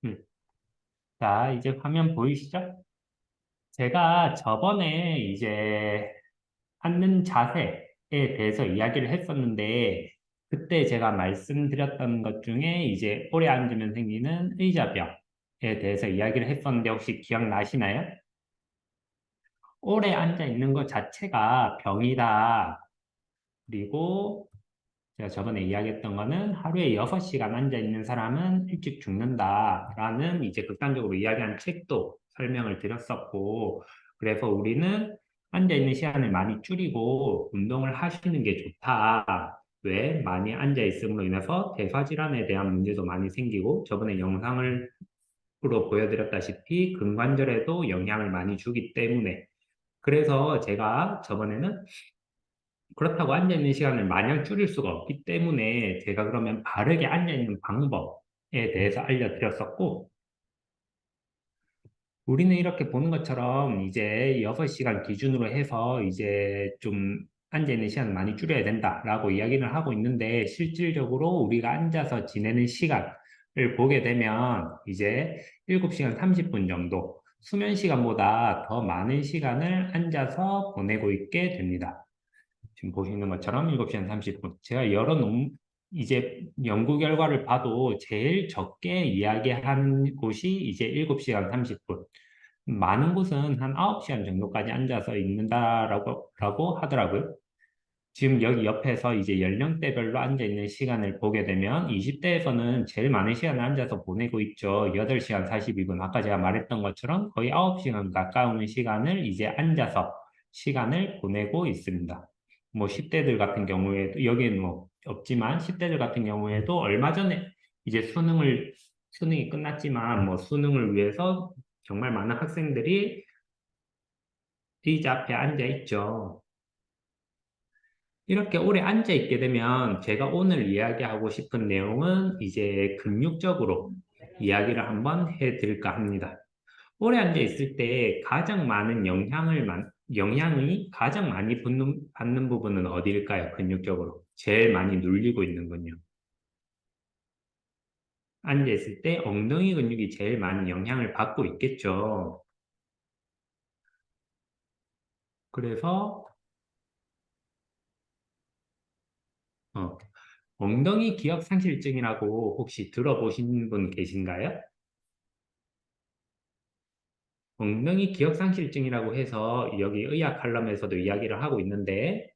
음. 자, 이제 화면 보이시죠? 제가 저번에 이제 앉는 자세에 대해서 이야기를 했었는데, 그때 제가 말씀드렸던 것 중에 이제 오래 앉으면 생기는 의자병에 대해서 이야기를 했었는데, 혹시 기억나시나요? 오래 앉아 있는 것 자체가 병이다. 그리고 제가 저번에 이야기했던 거는 하루에 6시간 앉아 있는 사람은 일찍 죽는다라는 이제 극단적으로 이야기한 책도 설명을 드렸었고, 그래서 우리는 앉아 있는 시간을 많이 줄이고 운동을 하시는 게 좋다. 왜? 많이 앉아 있음으로 인해서 대사질환에 대한 문제도 많이 생기고, 저번에 영상으로 보여드렸다시피 근관절에도 영향을 많이 주기 때문에, 그래서 제가 저번에는 그렇다고 앉아있는 시간을 마냥 줄일 수가 없기 때문에 제가 그러면 바르게 앉아있는 방법에 대해서 알려드렸었고, 우리는 이렇게 보는 것처럼 이제 6시간 기준으로 해서 이제 좀 앉아있는 시간을 많이 줄여야 된다라고 이야기를 하고 있는데, 실질적으로 우리가 앉아서 지내는 시간을 보게 되면 이제 7시간 30분 정도 수면 시간보다 더 많은 시간을 앉아서 보내고 있게 됩니다. 지금 보시는 것처럼 7시간 30분. 제가 이제 연구 결과를 봐도 제일 적게 이야기하는 곳이 이제 7시간 30분. 많은 곳은 한 9시간 정도까지 앉아서 라고 하더라고요. 지금 여기 옆에서 이제 연령대별로 앉아 있는 시간을 보게 되면 20대에서는 제일 많은 시간을 앉아서 보내고 있죠. 8시간 42분. 아까 제가 말했던 것처럼 거의 9시간 가까운 시간을 이제 앉아서 시간을 보내고 있습니다. 뭐 10대들 같은 경우에도 여기는 뭐 없지만 10대들 같은 경우에도 얼마 전에 이제 수능이 끝났지만 뭐 수능을 위해서 정말 많은 학생들이 의자 앞에 앉아 있죠. 이렇게 오래 앉아 있게 되면 제가 오늘 이야기하고 싶은 내용은 이제 근육적으로 이야기를 한번 해드릴까 합니다. 오래 앉아 있을 때 가장 많은 영향이 가장 많이 받는 부분은 어디일까요? 근육적으로. 제일 많이 눌리고 있는군요. 앉아 있을 때 엉덩이 근육이 제일 많은 영향을 받고 있겠죠. 그래서, 어, 엉덩이 기억상실증이라고 혹시 들어보신 분 계신가요? 엉덩이 기억상실증이라고 해서 여기 의학 칼럼에서도 이야기를 하고 있는데,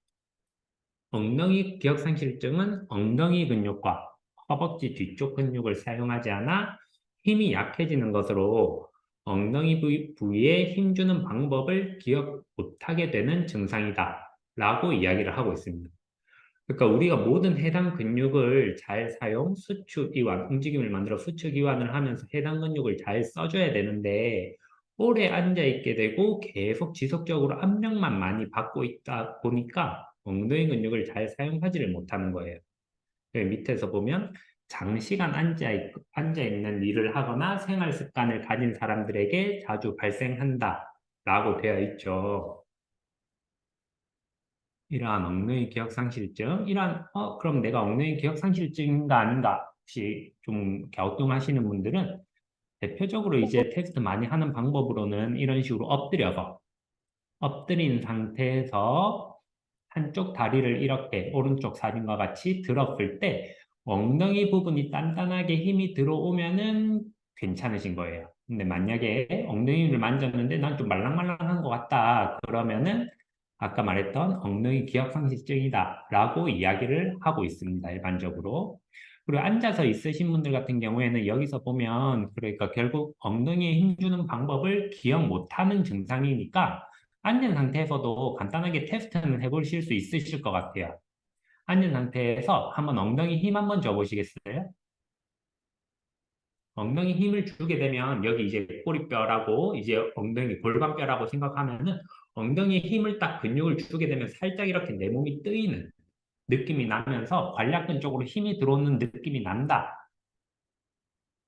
엉덩이 기억상실증은 엉덩이 근육과 허벅지 뒤쪽 근육을 사용하지 않아 힘이 약해지는 것으로 엉덩이 부위에 힘주는 방법을 기억 못하게 되는 증상이다 라고 이야기를 하고 있습니다. 그러니까 우리가 모든 해당 근육을 잘 수축 이완, 움직임을 만들어 수축 이완을 하면서 해당 근육을 잘 써줘야 되는데, 오래 앉아 있게 되고 계속 지속적으로 압력만 많이 받고 있다 보니까 엉덩이 근육을 잘 사용하지를 못하는 거예요. 여기 밑에서 보면 장시간 앉아 있는 일을 하거나 생활 습관을 가진 사람들에게 자주 발생한다 라고 되어 있죠. 이러한 엉덩이 기억상실증, 그럼 내가 엉덩이 기억상실증인가 아닌가? 혹시 좀 갸우뚱하시는 분들은 대표적으로 이제 테스트 많이 하는 방법으로는 이런 식으로 엎드린 상태에서 한쪽 다리를 이렇게 오른쪽 사진과 같이 들었을 때 엉덩이 부분이 단단하게 힘이 들어오면은 괜찮으신 거예요. 근데 만약에 엉덩이를 만졌는데 난 좀 말랑말랑한 것 같다. 그러면은 아까 말했던 엉덩이 기억상실증이다. 라고 이야기를 하고 있습니다. 일반적으로. 그리고 앉아서 있으신 분들 같은 경우에는 여기서 보면 그러니까 결국 엉덩이에 힘주는 방법을 기억 못하는 증상이니까 앉은 상태에서도 간단하게 테스트는 해보실 수 있으실 것 같아요. 앉은 상태에서 한번 엉덩이 힘 한번 줘보시겠어요? 엉덩이 힘을 주게 되면 여기 이제 꼬리뼈라고 이제 엉덩이 골반뼈라고 생각하면은 엉덩이 힘을 딱 근육을 주게 되면 살짝 이렇게 내 몸이 뜨이는 느낌이 나면서 관략근 쪽으로 힘이 들어오는 느낌이 난다.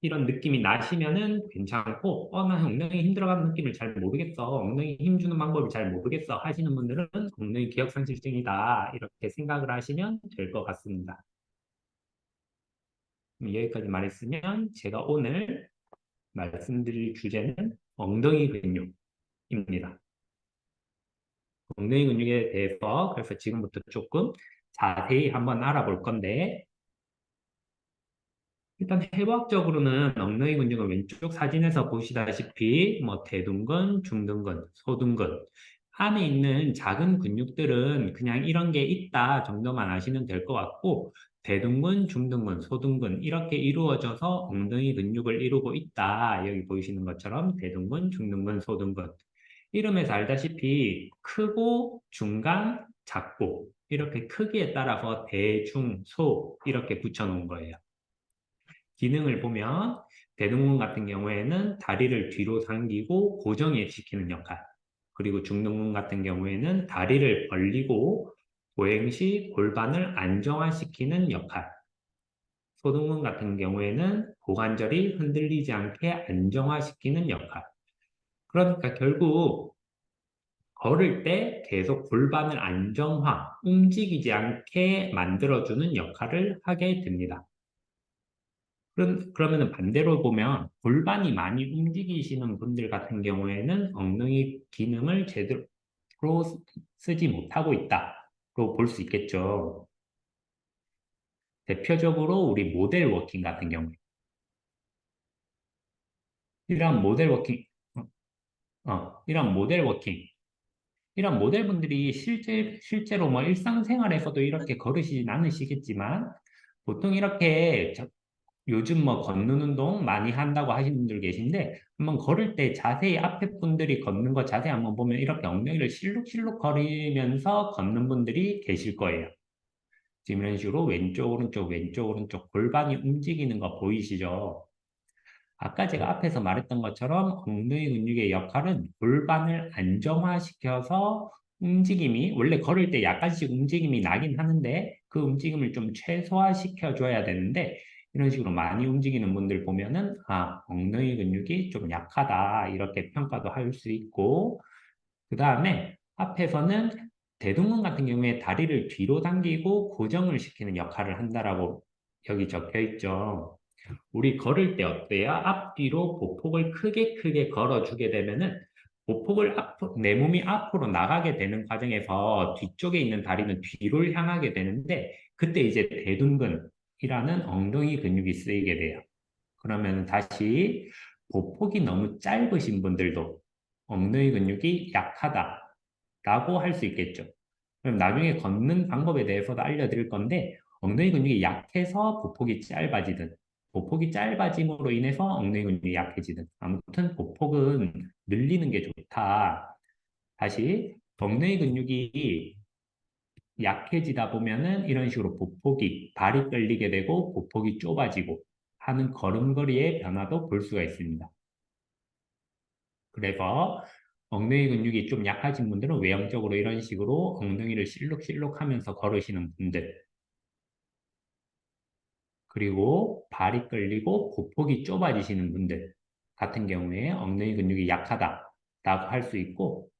이런 느낌이 나시면은 괜찮고, 나 엉덩이 힘 들어가는 느낌을 잘 모르겠어. 엉덩이 힘 주는 방법을 잘 모르겠어. 하시는 분들은 엉덩이 기억상실증이다. 이렇게 생각을 하시면 될 것 같습니다. 여기까지 말했으면 제가 오늘 말씀드릴 주제는 엉덩이 근육입니다. 엉덩이 근육에 대해서 그래서 지금부터 조금 자세히 한번 알아볼 건데 일단 해부학적으로는 엉덩이 근육은 왼쪽 사진에서 보시다시피 뭐 대둔근, 중둔근, 소둔근 안에 있는 작은 근육들은 그냥 이런 게 있다 정도만 아시면 될 것 같고 대둔근, 중둔근, 소둔근 이렇게 이루어져서 엉덩이 근육을 이루고 있다. 여기 보이시는 것처럼 대둔근, 중둔근, 소둔근 이름에서 알다시피 크고 중간, 작고 이렇게 크기에 따라서 대, 중, 소 이렇게 붙여놓은 거예요. 기능을 보면 대둔근 같은 경우에는 다리를 뒤로 당기고 고정시키는 역할 그리고 중둔근 같은 경우에는 다리를 벌리고 보행 시 골반을 안정화시키는 역할 소둔근 같은 경우에는 고관절이 흔들리지 않게 안정화시키는 역할 그러니까 결국 걸을 때 계속 골반을 움직이지 않게 만들어주는 역할을 하게 됩니다. 그러면은 반대로 보면 골반이 많이 움직이시는 분들 같은 경우에는 엉덩이 기능을 제대로 쓰지 못하고 있다로 볼 수 있겠죠. 대표적으로 우리 모델 워킹 같은 경우 이런 모델 워킹 이런 모델 워킹 이런 모델분들이 실제로 뭐 일상생활에서도 이렇게 걸으시진 않으시겠지만 보통 이렇게 요즘 뭐 걷는 운동 많이 한다고 하시는 분들 계신데 한번 걸을 때 자세히 앞에 분들이 걷는 거 자세히 한번 보면 이렇게 엉덩이를 실룩실룩 거리면서 걷는 분들이 계실 거예요. 지금 이런 식으로 왼쪽 오른쪽 왼쪽 오른쪽 골반이 움직이는 거 보이시죠? 아까 제가 앞에서 말했던 것처럼 엉덩이 근육의 역할은 골반을 안정화시켜서 움직임이 원래 걸을 때 약간씩 움직임이 나긴 하는데 그 움직임을 좀 최소화시켜 줘야 되는데 이런 식으로 많이 움직이는 분들 보면은 엉덩이 근육이 좀 약하다 이렇게 평가도 할 수 있고 그 다음에 앞에서는 대둔근 같은 경우에 다리를 뒤로 당기고 고정을 시키는 역할을 한다라고 여기 적혀 있죠. 우리 걸을 때 어때요? 앞뒤로 보폭을 크게 걸어주게 되면은 내 몸이 앞으로 나가게 되는 과정에서 뒤쪽에 있는 다리는 뒤를 향하게 되는데 그때 이제 대둔근이라는 엉덩이 근육이 쓰이게 돼요. 그러면 다시 보폭이 너무 짧으신 분들도 엉덩이 근육이 약하다라고 할 수 있겠죠. 그럼 나중에 걷는 방법에 대해서도 알려드릴 건데 엉덩이 근육이 약해서 보폭이 짧아지든 보폭이 짧아짐으로 인해서 엉덩이 근육이 약해지든 아무튼 보폭은 늘리는 게 좋다. 다시 엉덩이 근육이 약해지다 보면은 이런 식으로 보폭이 발이 떨리게 되고 보폭이 좁아지고 하는 걸음걸이의 변화도 볼 수가 있습니다. 그래서 엉덩이 근육이 좀 약하신 분들은 외형적으로 이런 식으로 엉덩이를 실룩실룩 하면서 걸으시는 분들 그리고 발이 끌리고 보폭이 좁아지시는 분들 같은 경우에 엉덩이 근육이 약하다라고 할 수 있고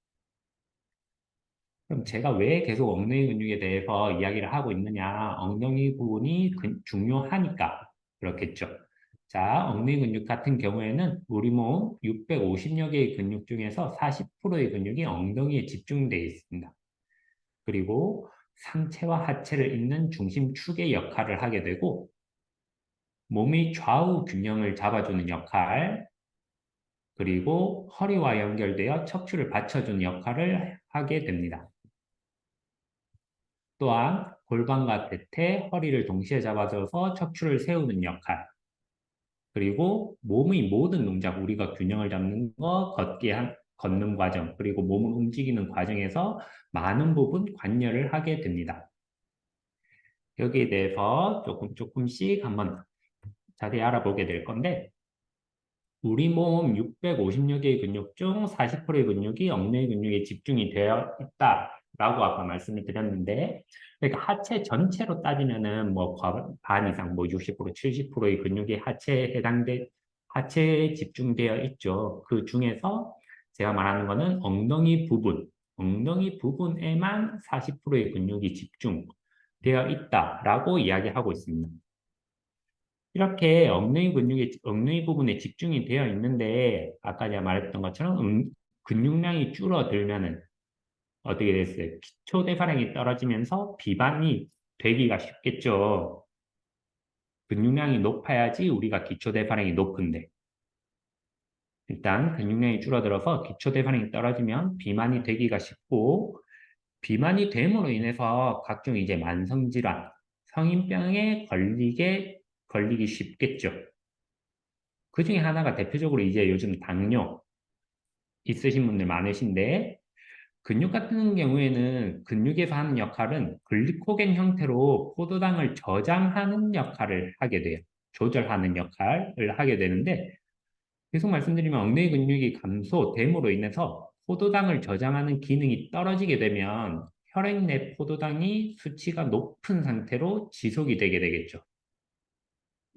그럼 제가 왜 계속 엉덩이 근육에 대해서 이야기를 하고 있느냐 엉덩이 부분이 중요하니까 그렇겠죠. 자, 엉덩이 근육 같은 경우에는 우리 몸 650여 개의 근육 중에서 40%의 근육이 엉덩이에 집중되어 있습니다. 그리고 상체와 하체를 잇는 중심축의 역할을 하게 되고 몸의 좌우 균형을 잡아주는 역할, 그리고 허리와 연결되어 척추를 받쳐주는 역할을 하게 됩니다. 또한 골반과 대퇴, 허리를 동시에 잡아줘서 척추를 세우는 역할, 그리고 몸의 모든 동작, 우리가 균형을 잡는 거, 걷는 과정, 그리고 몸을 움직이는 과정에서 많은 부분 관여를 하게 됩니다. 여기에 대해서 조금씩 한번 자세히 알아보게 될 건데, 우리 몸 650여 개의 근육 중 40%의 근육이 엉덩이 근육에 집중이 되어 있다라고 아까 말씀을 드렸는데, 그러니까 하체 전체로 따지면은 뭐 반 이상, 뭐 60%, 70%의 근육이 하체에 집중되어 있죠. 그 중에서 제가 말하는 거는 엉덩이 부분에만 40%의 근육이 집중되어 있다라고 이야기하고 있습니다. 이렇게 엉덩이 부분에 집중이 되어 있는데, 아까 제가 말했던 것처럼 근육량이 줄어들면은 어떻게 됐어요? 기초 대사량이 떨어지면서 비만이 되기가 쉽겠죠. 근육량이 높아야지 우리가 기초 대사량이 높은데. 일단 근육량이 줄어들어서 기초 대사량이 떨어지면 비만이 되기가 쉽고, 비만이 됨으로 인해서 각종 이제 만성질환, 성인병에 걸리기 쉽겠죠. 그 중에 하나가 대표적으로 이제 요즘 당뇨 있으신 분들 많으신데, 근육 같은 경우에는 근육에서 하는 역할은 글리코겐 형태로 포도당을 저장하는 역할을 하게 돼요. 조절하는 역할을 하게 되는데, 계속 말씀드리면 엉덩이 근육이 감소됨으로 인해서 포도당을 저장하는 기능이 떨어지게 되면 혈액 내 포도당이 수치가 높은 상태로 지속이 되게 되겠죠.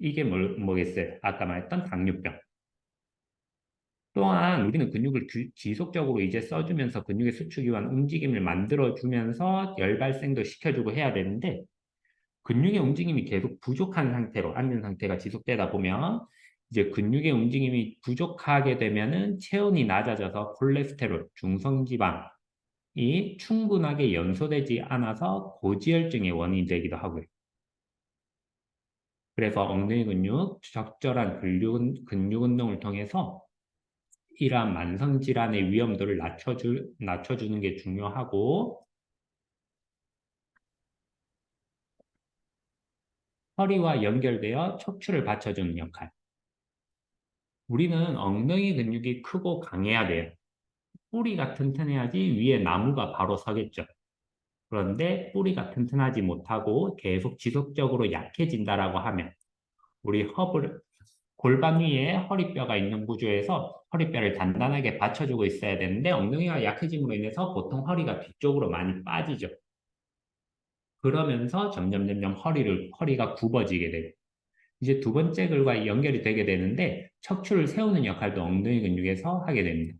이게 뭐겠어요? 아까 말했던 당뇨병. 또한 우리는 근육을 지속적으로 이제 써주면서 근육의 수축이완 움직임을 만들어주면서 열 발생도 시켜주고 해야 되는데, 근육의 움직임이 계속 부족한 상태로 앉은 상태가 지속되다 보면 이제 근육의 움직임이 부족하게 되면은 체온이 낮아져서 콜레스테롤, 중성지방이 충분하게 연소되지 않아서 고지혈증의 원인이 되기도 하고요. 그래서 엉덩이 근육 적절한 근육 운동을 통해서 이러한 만성 질환의 위험도를 낮춰주는 게 중요하고, 허리와 연결되어 척추를 받쳐주는 역할. 우리는 엉덩이 근육이 크고 강해야 돼요. 뿌리가 튼튼해야지 위에 나무가 바로 서겠죠. 그런데 뿌리가 튼튼하지 못하고 계속 지속적으로 약해진다라고 하면 우리 골반 위에 허리뼈가 있는 구조에서 허리뼈를 단단하게 받쳐주고 있어야 되는데 엉덩이가 약해짐으로 인해서 보통 허리가 뒤쪽으로 많이 빠지죠. 그러면서 점점 허리가 굽어지게 되고 이제 두 번째 글과 연결이 되게 되는데 척추를 세우는 역할도 엉덩이 근육에서 하게 됩니다.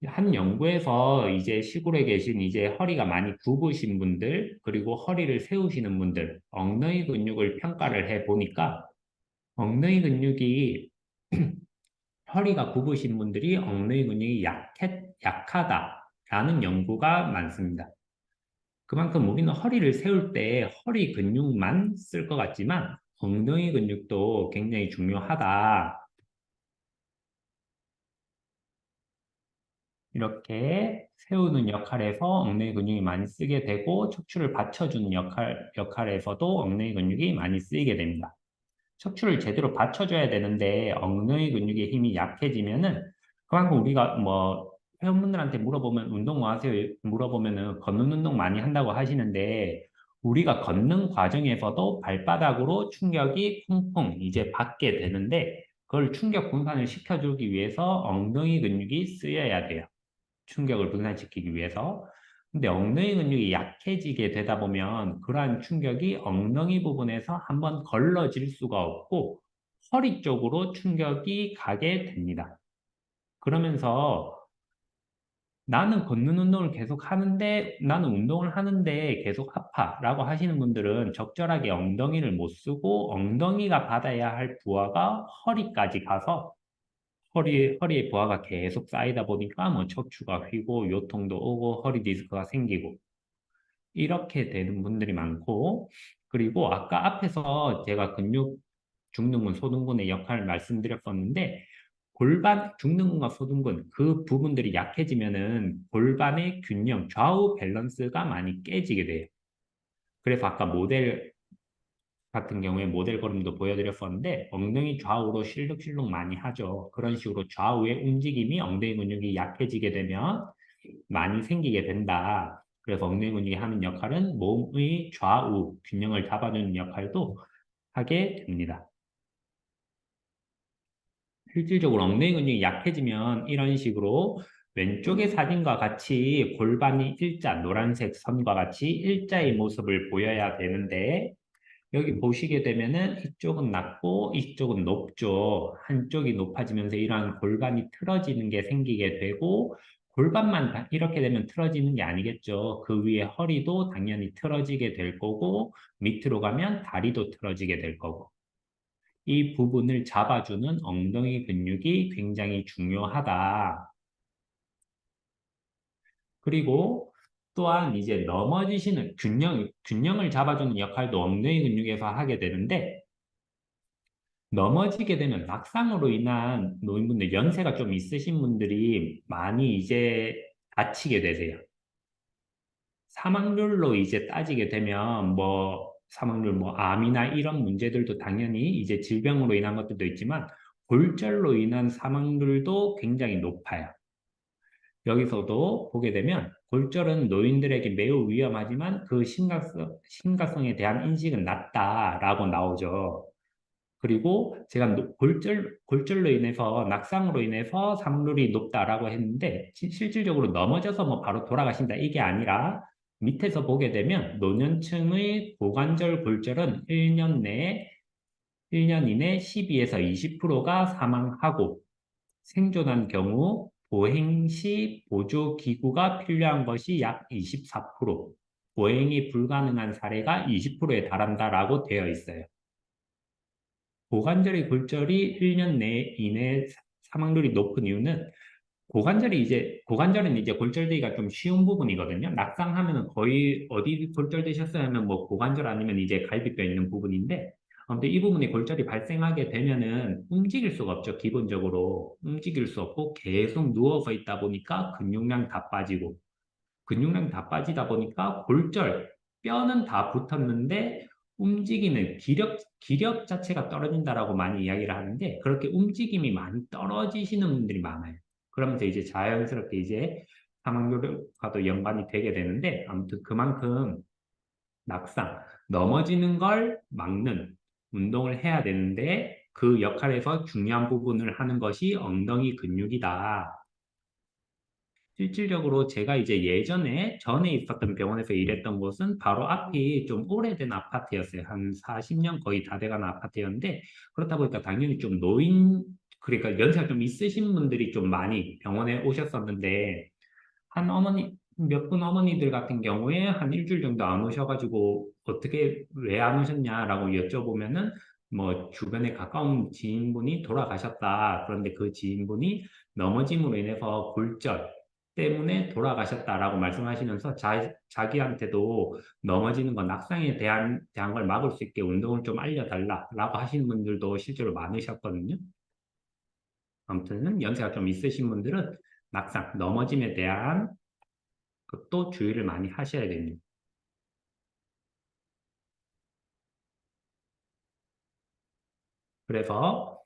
한 연구에서 이제 시골에 계신 이제 허리가 많이 굽으신 분들, 그리고 허리를 세우시는 분들, 엉덩이 근육을 평가를 해 보니까 엉덩이 근육이 허리가 굽으신 분들이 엉덩이 근육이 약하다라는 연구가 많습니다. 그만큼 우리는 허리를 세울 때 허리 근육만 쓸 것 같지만 엉덩이 근육도 굉장히 중요하다. 이렇게 세우는 역할에서 엉덩이 근육이 많이 쓰게 되고 척추를 받쳐주는 역할에서도 엉덩이 근육이 많이 쓰이게 됩니다. 척추를 제대로 받쳐줘야 되는데 엉덩이 근육의 힘이 약해지면은 그만큼 우리가 뭐 회원분들한테 물어보면 운동 뭐 하세요? 물어보면은 걷는 운동 많이 한다고 하시는데 우리가 걷는 과정에서도 발바닥으로 충격이 쿵쿵 이제 받게 되는데 그걸 충격 분산을 시켜주기 위해서 엉덩이 근육이 쓰여야 돼요. 충격을 분산시키기 위해서. 근데 엉덩이 근육이 약해지게 되다 보면 그러한 충격이 엉덩이 부분에서 한번 걸러질 수가 없고 허리 쪽으로 충격이 가게 됩니다. 그러면서 나는 걷는 운동을 계속 하는데 나는 운동을 하는데 계속 아파라고 하시는 분들은 적절하게 엉덩이를 못 쓰고 엉덩이가 받아야 할 부하가 허리까지 가서 허리에 부하가 계속 쌓이다 보니까 뭐 척추가 휘고 요통도 오고 허리 디스크가 생기고 이렇게 되는 분들이 많고 그리고 아까 앞에서 제가 중둔근, 소둔근의 역할을 말씀드렸었는데 중둔근과 소둔근 그 부분들이 약해지면은 골반의 균형, 좌우 밸런스가 많이 깨지게 돼요. 그래서 아까 모델 같은 경우에 모델 걸음도 보여드렸었는데 엉덩이 좌우로 실룩실룩 많이 하죠. 그런 식으로 좌우의 움직임이 엉덩이 근육이 약해지게 되면 많이 생기게 된다. 그래서 엉덩이 근육이 하는 역할은 몸의 좌우 균형을 잡아주는 역할도 하게 됩니다. 실질적으로 엉덩이 근육이 약해지면 이런 식으로 왼쪽의 사진과 같이 골반이 일자, 노란색 선과 같이 일자의 모습을 보여야 되는데 여기 보시게 되면은 이쪽은 낮고 이쪽은 높죠. 한쪽이 높아지면서 이러한 골반이 틀어지는 게 생기게 되고 골반만 이렇게 되면 틀어지는 게 아니겠죠. 그 위에 허리도 당연히 틀어지게 될 거고, 밑으로 가면 다리도 틀어지게 될 거고. 이 부분을 잡아주는 엉덩이 근육이 굉장히 중요하다. 그리고 또한 이제 넘어지시는 균형을 잡아주는 역할도 엉덩이 근육에서 하게 되는데, 넘어지게 되면 낙상으로 인한 노인분들, 연세가 좀 있으신 분들이 많이 이제 다치게 되세요. 사망률로 이제 따지게 되면 사망률 암이나 이런 문제들도 당연히 이제 질병으로 인한 것들도 있지만 골절로 인한 사망률도 굉장히 높아요. 여기서도 보게 되면 골절은 노인들에게 매우 위험하지만 그 심각성에 대한 인식은 낮다라고 나오죠. 그리고 제가 골절로 인해서 낙상으로 인해서 사망률이 높다라고 했는데 실질적으로 넘어져서 바로 돌아가신다 이게 아니라 밑에서 보게 되면 노년층의 고관절 골절은 1년 이내 12에서 20%가 사망하고 생존한 경우 보행 시 보조기구가 필요한 것이 약 24%, 보행이 불가능한 사례가 20%에 달한다라고 되어 있어요. 고관절의 골절이 1년 이내 사망률이 높은 이유는 고관절은 이제 골절되기가 좀 쉬운 부분이거든요. 낙상하면은 거의 어디 골절되셨어요 하면 고관절 아니면 이제 갈비뼈 있는 부분인데, 아무튼 이 부분에 골절이 발생하게 되면은 움직일 수가 없죠. 기본적으로 움직일 수 없고 계속 누워서 있다 보니까 근육량 다 빠지고, 근육량이 다 빠지다 보니까 뼈는 다 붙었는데 움직이는 기력 자체가 떨어진다라고 많이 이야기를 하는데 그렇게 움직임이 많이 떨어지시는 분들이 많아요. 그러면서 이제 자연스럽게 이제 사망률과도 연관이 되게 되는데 아무튼 그만큼 낙상, 넘어지는 걸 막는 운동을 해야 되는데 그 역할에서 중요한 부분을 하는 것이 엉덩이 근육이다. 실질적으로 제가 이제 전에 있었던 병원에서 일했던 곳은 바로 앞이 좀 오래된 아파트였어요. 한 40년 거의 다 돼가는 아파트였는데, 그렇다 보니까 당연히 좀 그러니까 연세가 좀 있으신 분들이 좀 많이 병원에 오셨었는데, 몇 분 어머니들 같은 경우에 한 일주일 정도 안 오셔가지고, 어떻게, 왜 안 오셨냐라고 여쭤보면은, 주변에 가까운 지인분이 돌아가셨다. 그런데 그 지인분이 넘어짐으로 인해서 골절 때문에 돌아가셨다라고 말씀하시면서 자기한테도 넘어지는 건 대한 걸 막을 수 있게 운동을 좀 알려달라라고 하시는 분들도 실제로 많으셨거든요. 아무튼 연세가 좀 있으신 분들은 넘어짐에 대한 것도 주의를 많이 하셔야 됩니다. 그래서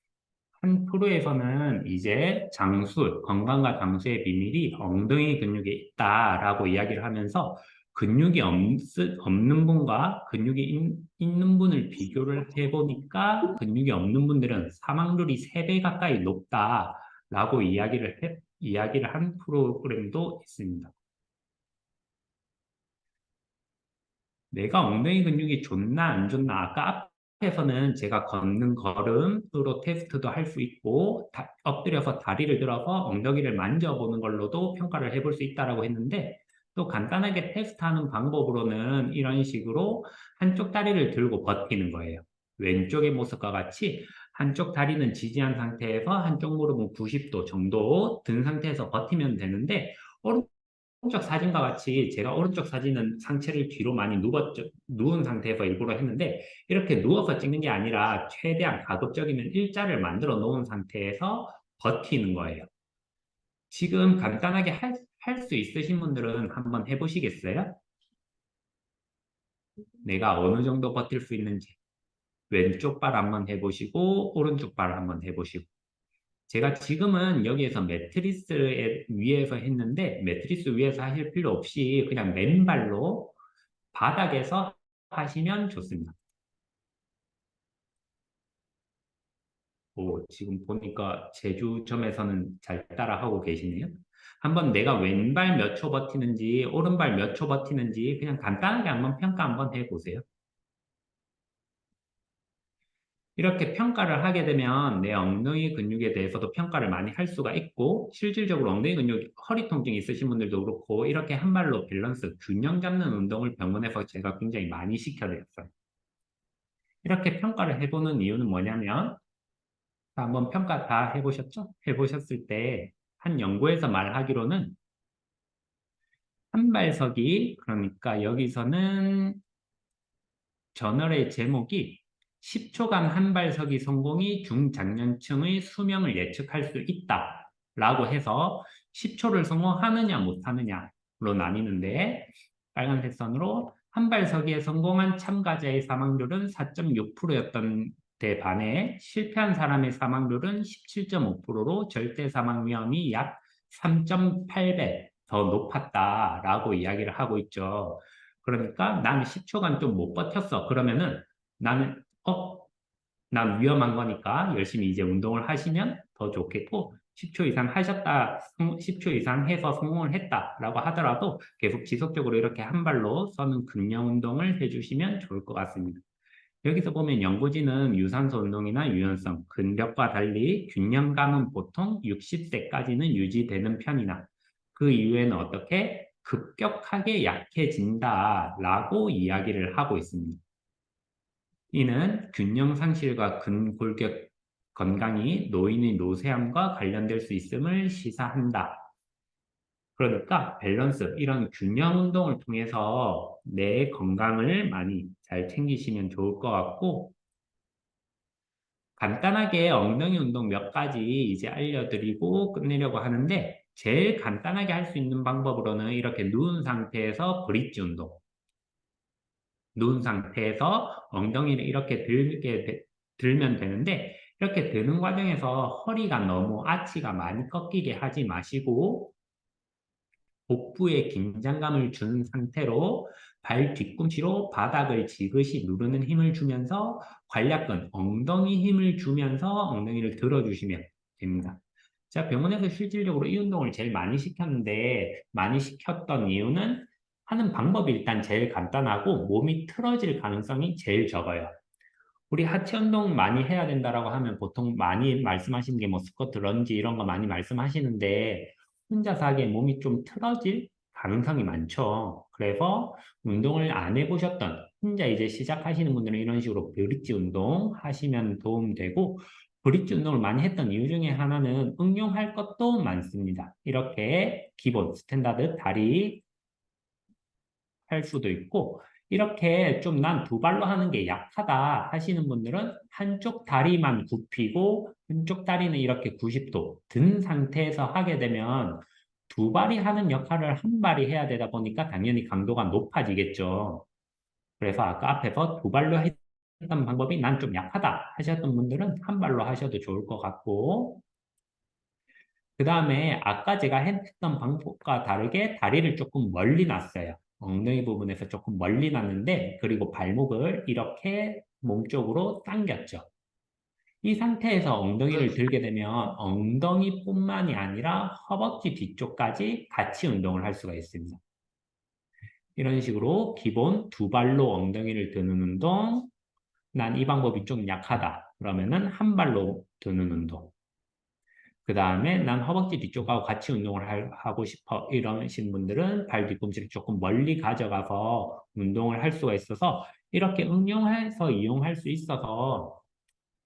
한 프로에서는 이제 건강과 장수의 비밀이 엉덩이 근육에 있다라고 이야기를 하면서 근육이 없는 분과 있는 분을 비교를 해보니까 근육이 없는 분들은 사망률이 3배 가까이 높다라고 이야기를 한 프로그램도 있습니다. 내가 엉덩이 근육이 좋나 안 좋나 아까 앞에서는 제가 걷는 걸음으로 테스트도 할 수 있고 엎드려서 다리를 들어서 엉덩이를 만져보는 걸로도 평가를 해볼 수 있다라고 했는데 또 간단하게 테스트하는 방법으로는 이런 식으로 한쪽 다리를 들고 버티는 거예요. 왼쪽의 모습과 같이 한쪽 다리는 지지한 상태에서 한쪽 무릎은 90도 정도 든 상태에서 버티면 되는데 오른쪽 사진과 같이 제가 오른쪽 사진은 상체를 뒤로 많이 누운 상태에서 일부러 했는데 이렇게 누워서 찍는 게 아니라 최대한 가급적이면 일자를 만들어 놓은 상태에서 버티는 거예요. 지금 간단하게 할 수 있으신 분들은 한번 해보시겠어요? 내가 어느 정도 버틸 수 있는지 왼쪽 발 한번 해보시고 오른쪽 발 한번 해보시고 제가 지금은 여기에서 매트리스 위에서 했는데 매트리스 위에서 하실 필요 없이 그냥 맨발로 바닥에서 하시면 좋습니다. 지금 보니까 제주점에서는 잘 따라하고 계시네요. 한번 내가 왼발 몇 초 버티는지 오른발 몇 초 버티는지 그냥 간단하게 한번 평가 한번 해보세요. 이렇게 평가를 하게 되면 내 엉덩이 근육에 대해서도 평가를 많이 할 수가 있고, 실질적으로 엉덩이 근육, 허리 통증이 있으신 분들도 그렇고, 이렇게 한 발로 밸런스, 균형 잡는 운동을 병원에서 제가 굉장히 많이 시켜드렸어요. 이렇게 평가를 해보는 이유는 뭐냐면, 한번 평가 다 해보셨죠? 해보셨을 때, 한 연구에서 말하기로는, 한 발석이, 그러니까 여기서는 저널의 제목이 10초간 한발서기 성공이 중장년층의 수명을 예측할 수 있다 라고 해서 10초를 성공하느냐 못하느냐로 나뉘는데, 빨간색 선으로 한발서기에 성공한 참가자의 사망률은 4.6%였던 데 반해 실패한 사람의 사망률은 17.5%로 절대 사망 위험이 약 3.8배 더 높았다라고 이야기를 하고 있죠. 그러니까 나는 10초간 좀 못 버텼어. 그러면은 나는 난 위험한 거니까 열심히 이제 운동을 하시면 더 좋겠고, 10초 이상 하셨다, 10초 이상 해서 성공을 했다라고 하더라도 계속 지속적으로 이렇게 한 발로 서는 근력 운동을 해주시면 좋을 것 같습니다. 여기서 보면 연고지는 유산소 운동이나 유연성, 근력과 달리 균형감은 보통 60세까지는 유지되는 편이나 그 이후에는 어떻게 급격하게 약해진다라고 이야기를 하고 있습니다. 이는 균형 상실과 근골격 건강이 노인의 노쇠함과 관련될 수 있음을 시사한다. 그러니까 밸런스, 이런 균형 운동을 통해서 내 건강을 많이 잘 챙기시면 좋을 것 같고, 간단하게 엉덩이 운동 몇 가지 이제 알려드리고 끝내려고 하는데, 제일 간단하게 할 수 있는 방법으로는 이렇게 누운 상태에서 브릿지 운동. 누운 상태에서 엉덩이를 이렇게 들면 되는데, 이렇게 드는 과정에서 허리가 너무 아치가 많이 꺾이게 하지 마시고, 복부에 긴장감을 준 상태로 발 뒤꿈치로 바닥을 지그시 누르는 힘을 주면서 관략근, 엉덩이 힘을 주면서 엉덩이를 들어주시면 됩니다. 자, 병원에서 실질적으로 이 운동을 제일 많이 시켰는데, 많이 시켰던 이유는 하는 방법이 일단 제일 간단하고 몸이 틀어질 가능성이 제일 적어요. 우리 하체 운동 많이 해야 된다라고 하면 보통 많이 말씀하시는 게 뭐 스쿼트, 런지 이런 거 많이 말씀하시는데, 혼자서 하기에 몸이 좀 틀어질 가능성이 많죠. 그래서 운동을 안 해보셨던 혼자 이제 시작하시는 분들은 이런 식으로 브릿지 운동 하시면 도움되고, 브릿지 운동을 많이 했던 이유 중에 하나는 응용할 것도 많습니다. 이렇게 기본 스탠다드 다리 할 수도 있고, 이렇게 좀 난 두 발로 하는 게 약하다 하시는 분들은 한쪽 다리만 굽히고 한쪽 다리는 이렇게 90도 든 상태에서 하게 되면 두 발이 하는 역할을 한 발이 해야 되다 보니까 당연히 강도가 높아지겠죠. 그래서 아까 앞에서 두 발로 했던 방법이 난 좀 약하다 하셨던 분들은 한 발로 하셔도 좋을 것 같고, 그 다음에 아까 제가 했던 방법과 다르게 다리를 조금 멀리 놨어요. 엉덩이 부분에서 조금 멀리 놨는데, 그리고 발목을 이렇게 몸쪽으로 당겼죠. 이 상태에서 엉덩이를 들게 되면 엉덩이뿐만이 아니라 허벅지 뒤쪽까지 같이 운동을 할 수가 있습니다. 이런 식으로 기본 두 발로 엉덩이를 드는 운동, 난 이 방법이 좀 약하다. 그러면은 한 발로 드는 운동. 그 다음에 난 허벅지 뒤쪽하고 같이 운동을 하고 싶어 이러신 분들은 발 뒤꿈치를 조금 멀리 가져가서 운동을 할 수가 있어서 이렇게 응용해서 이용할 수 있어서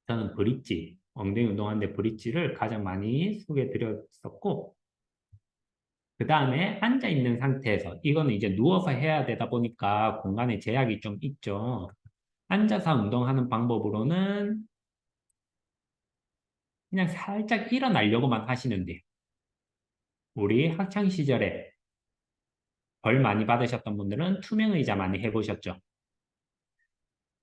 저는 브릿지, 엉덩이 운동하는데 브릿지를 가장 많이 소개해 드렸었고, 그 다음에 앉아있는 상태에서 이거는 이제 누워서 해야 되다 보니까 공간에 제약이 좀 있죠. 앉아서 운동하는 방법으로는 그냥 살짝 일어나려고만 하시면 돼요. 우리 학창 시절에 벌 많이 받으셨던 분들은 투명 의자 많이 해보셨죠?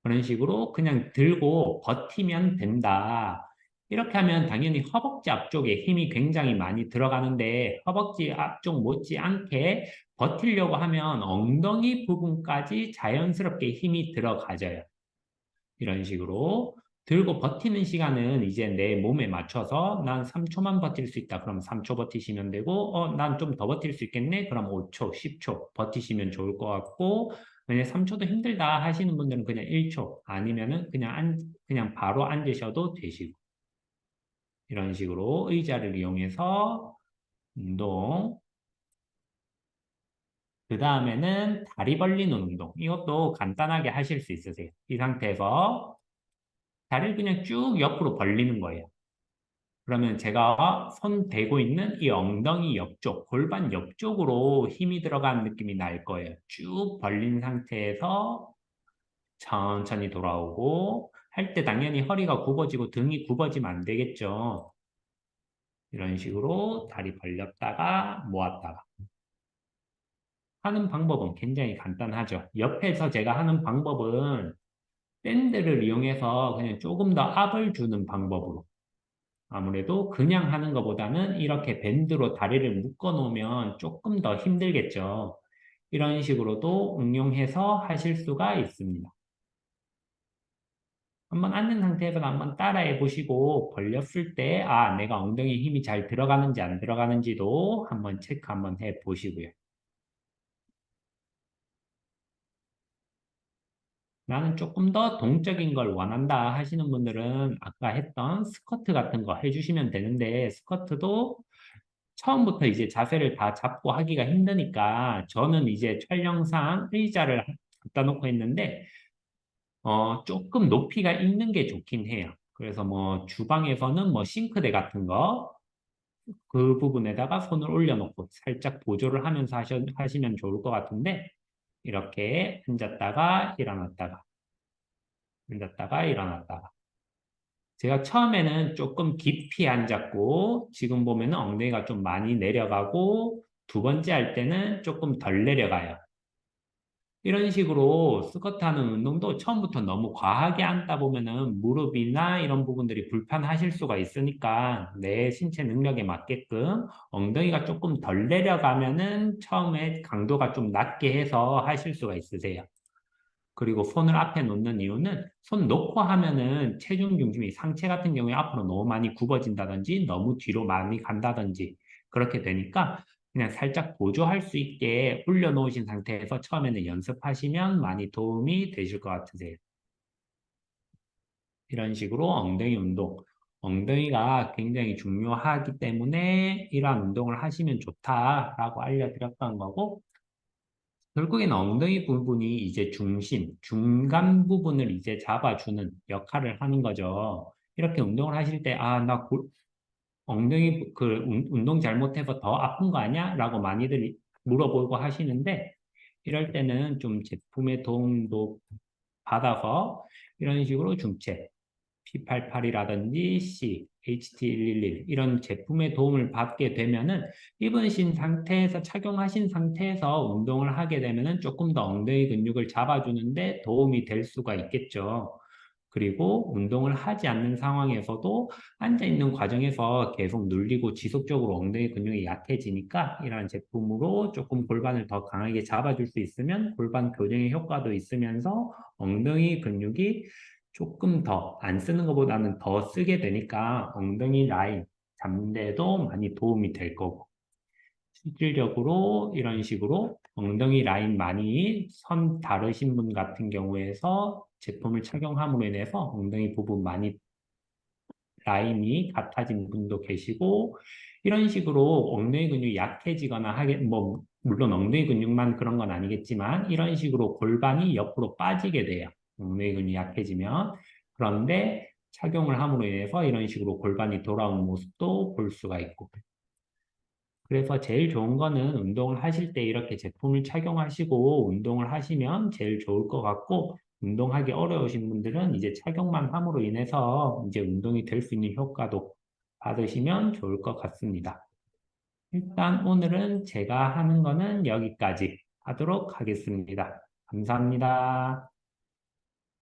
그런 식으로 그냥 들고 버티면 된다. 이렇게 하면 당연히 허벅지 앞쪽에 힘이 굉장히 많이 들어가는데, 허벅지 앞쪽 못지않게 버티려고 하면 엉덩이 부분까지 자연스럽게 힘이 들어가져요. 이런 식으로 들고 버티는 시간은 이제 내 몸에 맞춰서 난 3초만 버틸 수 있다. 그럼 3초 버티시면 되고, 난 좀 더 버틸 수 있겠네. 그럼 5초, 10초 버티시면 좋을 것 같고, 만약에 3초도 힘들다 하시는 분들은 그냥 1초 아니면은 그냥 바로 앉으셔도 되시고 이런 식으로 의자를 이용해서 운동. 그 다음에는 다리 벌리는 운동. 이것도 간단하게 하실 수 있으세요. 이 상태에서 다리를 그냥 쭉 옆으로 벌리는 거예요. 그러면 제가 손 대고 있는 이 엉덩이 옆쪽, 골반 옆쪽으로 힘이 들어가는 느낌이 날 거예요. 쭉 벌린 상태에서 천천히 돌아오고 할 때 당연히 허리가 굽어지고 등이 굽어지면 안 되겠죠. 이런 식으로 다리 벌렸다가 모았다가 하는 방법은 굉장히 간단하죠. 옆에서 제가 하는 방법은 밴드를 이용해서 그냥 조금 더 압을 주는 방법으로 아무래도 그냥 하는 것보다는 이렇게 밴드로 다리를 묶어 놓으면 조금 더 힘들겠죠. 이런 식으로도 응용해서 하실 수가 있습니다. 한번 앉은 상태에서 한번 따라해 보시고 벌렸을 때, 아, 내가 엉덩이에 힘이 잘 들어가는지 안 들어가는지도 한번 체크 한번 해 보시고요. 나는 조금 더 동적인 걸 원한다 하시는 분들은 아까 했던 스쿼트 같은 거 해주시면 되는데, 스쿼트도 처음부터 이제 자세를 다 잡고 하기가 힘드니까 저는 이제 촬영상 의자를 갖다 놓고 했는데 조금 높이가 있는 게 좋긴 해요. 그래서 뭐 주방에서는 뭐 싱크대 같은 거 그 부분에다가 손을 올려놓고 살짝 보조를 하면서 하시면 좋을 것 같은데 이렇게 앉았다가 일어났다가 앉았다가 일어났다가 제가 처음에는 조금 깊이 앉았고 지금 보면은 엉덩이가 좀 많이 내려가고 두 번째 할 때는 조금 덜 내려가요. 이런 식으로 스쿼트 하는 운동도 처음부터 너무 과하게 앉다 보면은 무릎이나 이런 부분들이 불편하실 수가 있으니까 내 신체 능력에 맞게끔 엉덩이가 조금 덜 내려가면은 처음에 강도가 좀 낮게 해서 하실 수가 있으세요. 그리고 손을 앞에 놓는 이유는 손 놓고 하면은 체중 중심이 상체 같은 경우에 앞으로 너무 많이 굽어진다든지 너무 뒤로 많이 간다든지 그렇게 되니까 그냥 살짝 보조할 수 있게 올려놓으신 상태에서 처음에는 연습하시면 많이 도움이 되실 것 같으세요. 이런 식으로 엉덩이 운동. 엉덩이가 굉장히 중요하기 때문에 이러한 운동을 하시면 좋다라고 알려드렸던 거고 결국에는 엉덩이 부분이 이제 중간 부분을 이제 잡아주는 역할을 하는 거죠. 이렇게 운동을 하실 때, 아, 엉덩이 운동 잘못해서 더 아픈 거 아니야? 라고 많이들 물어보고 하시는데, 이럴 때는 좀 제품의 도움도 받아서 이런 식으로 중체, P88이라든지 C, HT111 이런 제품의 도움을 받게 되면은 입으신 상태에서 착용하신 상태에서 운동을 하게 되면은 조금 더 엉덩이 근육을 잡아주는데 도움이 될 수가 있겠죠. 그리고 운동을 하지 않는 상황에서도 앉아 있는 과정에서 계속 눌리고 지속적으로 엉덩이 근육이 약해지니까 이러한 제품으로 조금 골반을 더 강하게 잡아줄 수 있으면 골반 교정의 효과도 있으면서 엉덩이 근육이 조금 더 안 쓰는 것보다는 더 쓰게 되니까 엉덩이 라인 잡는 데도 많이 도움이 될 거고 실질적으로 이런 식으로 엉덩이 라인 많이 선 다르신 분 같은 경우에서 제품을 착용함으로 인해서 엉덩이 부분 많이 라인이 같아진 분도 계시고 이런 식으로 엉덩이 근육이 약해지거나 하게 뭐 물론 엉덩이 근육만 그런 건 아니겠지만 이런 식으로 골반이 옆으로 빠지게 돼요. 엉덩이 근육이 약해지면 그런데 착용을 함으로 인해서 이런 식으로 골반이 돌아온 모습도 볼 수가 있고 그래서 제일 좋은 거는 운동을 하실 때 이렇게 제품을 착용하시고 운동을 하시면 제일 좋을 것 같고, 운동하기 어려우신 분들은 이제 착용만 함으로 인해서 이제 운동이 될 수 있는 효과도 받으시면 좋을 것 같습니다. 일단 오늘은 제가 하는 거는 여기까지 하도록 하겠습니다. 감사합니다.